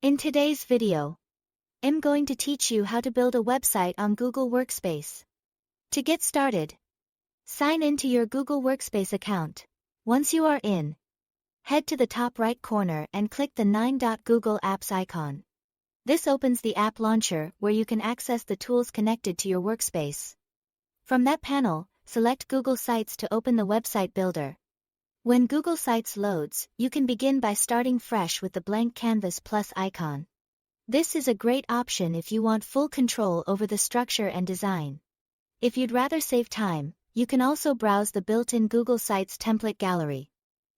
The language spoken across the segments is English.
In today's video, I'm going to teach you how to build a website on Google Workspace. To get started, sign in to your Google Workspace account. Once you are in, head to the top right corner and click the 9-dot Google Apps icon. This opens the app launcher where you can access the tools connected to your workspace. From that panel, select Google Sites to open the website builder. When Google Sites loads, you can begin by starting fresh with the blank canvas plus icon. This is a great option if you want full control over the structure and design. If you'd rather save time, you can also browse the built-in Google Sites template gallery.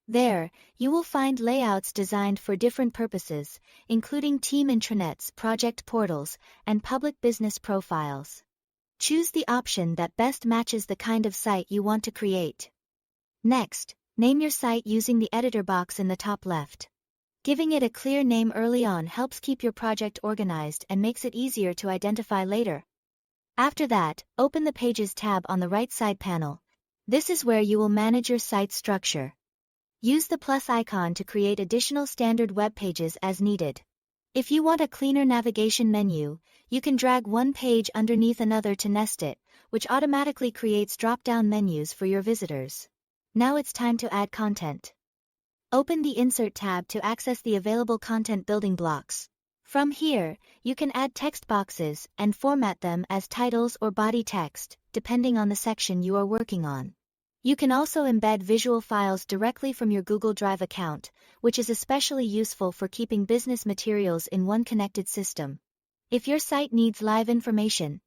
There, you will find layouts designed for different purposes, including team intranets, project portals, and public business profiles. Choose the option that best matches the kind of site you want to create. Next, name your site using the editor box in the top left. Giving it a clear name early on helps keep your project organized and makes it easier to identify later. After that, open the Pages tab on the right side panel. This is where you will manage your site structure. Use the plus icon to create additional standard web pages as needed. If you want a cleaner navigation menu, you can drag one page underneath another to nest it, which automatically creates drop-down menus for your visitors. Now it's time to add content. Open the Insert tab to access the available content building blocks. From here, you can add text boxes and format them as titles or body text, depending on the section you are working on. You can also embed visual files directly from your Google Drive account, which is especially useful for keeping business materials in one connected system. If your site needs live information,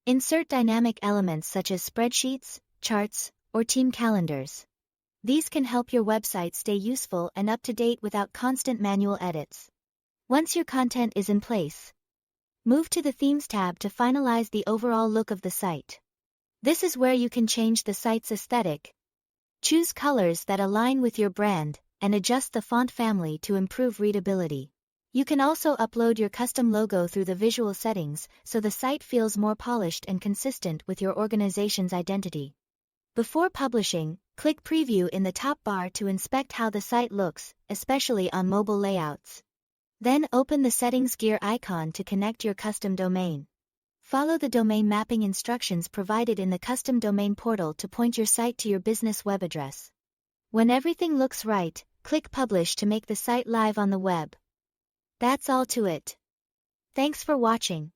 insert dynamic elements such as spreadsheets, charts, or team calendars. These can help your website stay useful and up to date without constant manual edits. Once your content is in place, move to the Themes tab to finalize the overall look of the site. This is where you can change the site's aesthetic. Choose colors that align with your brand, and adjust the font family to improve readability. You can also upload your custom logo through the visual settings so the site feels more polished and consistent with your organization's identity. Before publishing, click Preview in the top bar to inspect how the site looks, especially on mobile layouts. Then open the Settings gear icon to connect your custom domain. Follow the domain mapping instructions provided in the custom domain portal to point your site to your business web address. When everything looks right, click Publish to make the site live on the web. That's all to it. Thanks for watching.